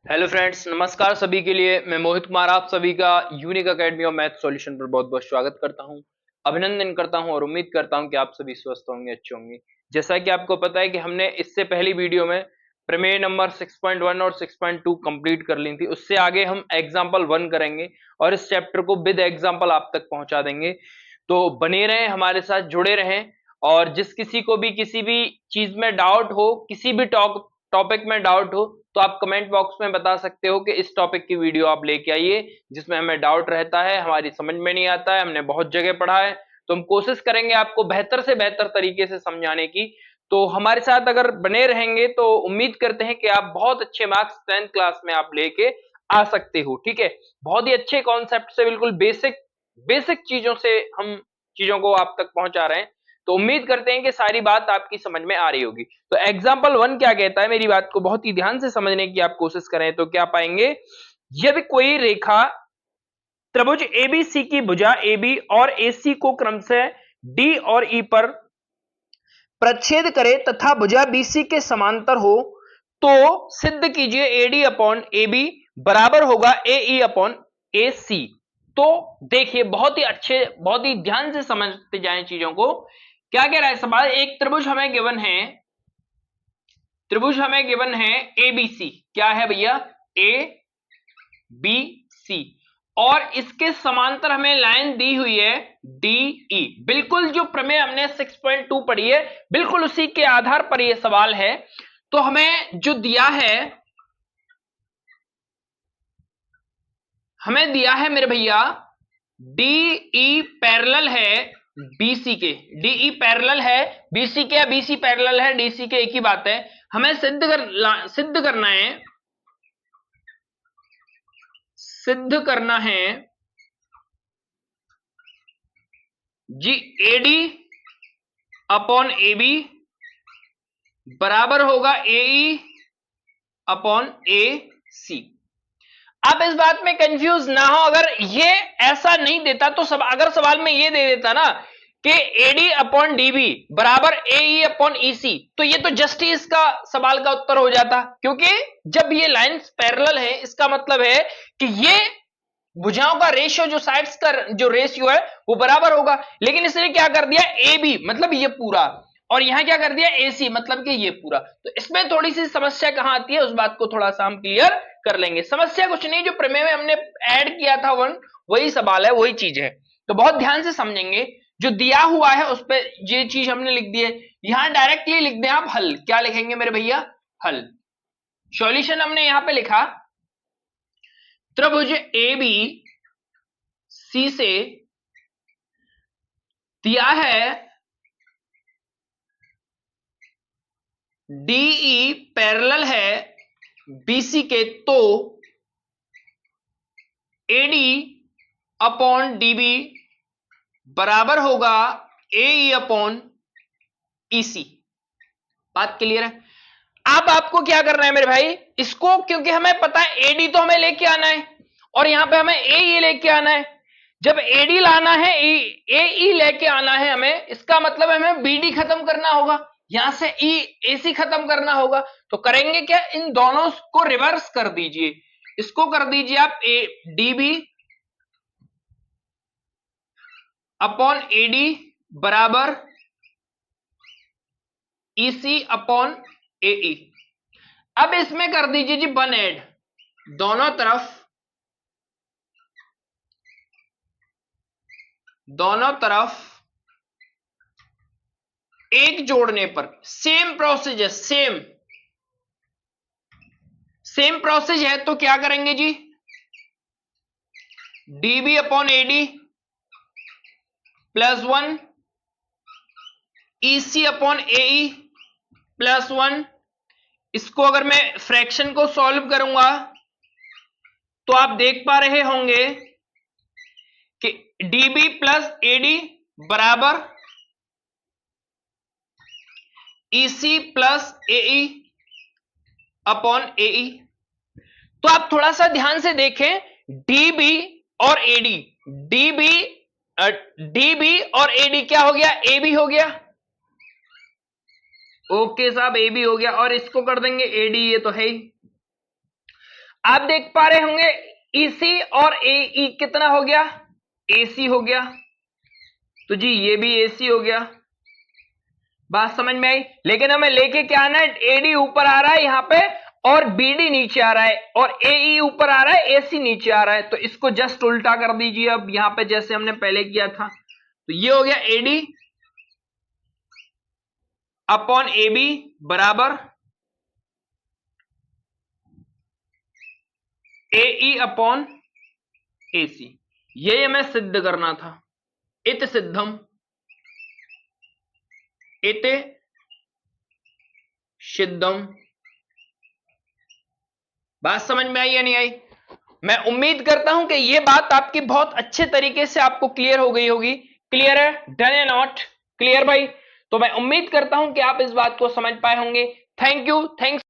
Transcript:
Hello friends, नमस्कार सभी के लिए। मैं मोहित कुमार आप सभी का unique academy of math solution पर बहुत बहुत स्वागत करता हूं, अभिनंदन करता हूं और उम्मीद करता हूं कि आप सभी स्वस्थ होंगे, अच्छे होंगे। जैसा कि आपको पता है कि हमने इससे पहली वीडियो में प्रमेय नंबर 6.1 और 6.2 कंप्लीट कर ली थी। उससे आगे हम एग्जाम्पल 1 करेंगे और इस चैप्टर को विद एग्जाम्पल आप तक पहुंचा देंगे। तो बने रहें, हमारे साथ जुड़े रहें। और जिस किसी को भी किसी भी चीज में डाउट हो, किसी भी टॉपिक में डाउट हो, तो आप कमेंट बॉक्स में बता सकते हो कि इस टॉपिक की वीडियो आप लेके आइए, जिसमें हमें डाउट रहता है, हमारी समझ में नहीं आता है, हमने बहुत जगह पढ़ा है। तो हम कोशिश करेंगे आपको बेहतर से बेहतर तरीके से समझाने की। तो हमारे साथ अगर बने रहेंगे तो उम्मीद करते हैं कि आप बहुत अच्छे मार्क्स 10th क्लास में आप लेके आ सकते हो। ठीक है, बहुत ही अच्छे कॉन्सेप्ट से, बिल्कुल बेसिक बेसिक चीजों से हम चीजों को आप तक पहुंचा रहे हैं। तो उम्मीद करते हैं कि सारी बात आपकी समझ में आ रही होगी। तो एग्जाम्पल 1 क्या कहता है, मेरी बात को बहुत ही ध्यान से समझने की आप कोशिश करें तो क्या पाएंगे। यदि कोई रेखा त्रिभुज एबीसी की भुजा AB और AC को क्रमशः D और E पर प्रच्छेद करे तथा भुजा BC के समांतर हो, तो सिद्ध कीजिए AD अपॉन AB बराबर होगा AE अपॉन AC। तो देखिए, बहुत ही अच्छे, बहुत ही ध्यान से समझते जाएं चीजों को। क्या कह रहा है सवाल, एक त्रिभुज हमें गिवन है, त्रिभुज हमें गिवन है ABC। क्या है भैया, ABC, और इसके समांतर हमें लाइन दी हुई है DE। बिल्कुल जो प्रमेय हमने 6.2 पढ़ी है, बिल्कुल उसी के आधार पर यह सवाल है। तो हमें जो दिया है, हमें दिया है मेरे भैया DE पैरेलल है BC के, DE पैरेलल है BC के, या BC पैरेलल है DC के, एक ही बात है। हमें सिद्ध करना है जी AD अपॉन AB बराबर होगा AE अपॉन AC। आप इस बात में कंफ्यूज ना हो, अगर ये ऐसा नहीं देता तो अगर सवाल में ये दे देता ना कि AD अपॉन DB बराबर AE अपॉन EC, तो ये तो जस्ट ही इसका सवाल का उत्तर हो जाता, क्योंकि जब ये लाइंस पैरेलल है इसका मतलब है कि ये भुजाओं का रेशियो, जो साइड्स का जो रेशियो है वो बराबर होगा। लेकिन इसने क्या कर दिया, AB मतलब ये पूरा, और यहां क्या कर दिया AC मतलब कि ये पूरा। तो इसमें थोड़ी सी समस्या कहां आती है, उस बात को थोड़ा सा हम क्लियर कर लेंगे। समस्या कुछ नहीं, जो प्रमेय में हमने ऐड किया था वन, वही सवाल है, वही चीज है। तो बहुत ध्यान से समझेंगे। जो दिया हुआ है उस पर ये चीज हमने लिख दी है, यहां डायरेक्टली लिख दें आप हल। क्या लिखेंगे मेरे भैया, हल। सॉल्यूशन हमने यहां पे लिखा, त्रिभुज ABC से दिया है DE पैरेलल है BC के, तो AD अपॉन DB बराबर होगा AE अपॉन EC। बात क्लियर है। अब आपको क्या करना है मेरे भाई, इसको, क्योंकि हमें पता है AD तो हमें लेके आना है और यहां पे हमें AE लेके आना है। जब AD लाना है, AE लेके आना है हमें, इसका मतलब हमें BD खत्म करना होगा, यहां से AC खत्म करना होगा। तो करेंगे क्या, इन दोनों को रिवर्स कर दीजिए। इसको कर दीजिए आप DB अपॉन AD बराबर EC अपॉन AE। अब इसमें कर दीजिए जी 1 ऐड, दोनों तरफ एक जोड़ने पर सेम प्रोसेस है, सेम प्रोसेस है। तो क्या करेंगे जी, DB upon AD plus 1, EC upon AE plus 1। इसको अगर मैं फ्रैक्शन को सॉल्व करूंगा तो आप देख पा रहे होंगे कि DB प्लस AD बराबर EC plus AE upon AE। तो आप थोड़ा सा ध्यान से देखें, DB और AD, DB और AD क्या हो गया, AB हो गया। ओके साहब, AB हो गया, और इसको कर देंगे AD, ये तो है ही। आप देख पा रहे होंगे ईसी और एई कितना हो गया, एसी हो गया, तो जी ये भी एसी हो गया। बात समझ में आई? लेकिन हमें लेके क्या आना है, एडी ऊपर आ रहा है यहां पे और बीडी नीचे आ रहा है और एई ऊपर आ रहा है, एसी नीचे आ रहा है, तो इसको जस्ट उल्टा कर दीजिए अब यहां पे जैसे हमने पहले किया था। तो ये हो गया एडी अपॉन एबी बराबर एई अपॉन एसी। ये हमें सिद्ध करना था। इत सिद्धम, इते सिद्धम। बात समझ में आई या नहीं आई? मैं उम्मीद करता हूं कि ये बात आपकी बहुत अच्छे तरीके से आपको क्लियर हो गई होगी। क्लियर है? डन या नॉट क्लियर भाई? तो मैं उम्मीद करता हूं कि आप इस बात को समझ पाए होंगे। Thank you, thanks.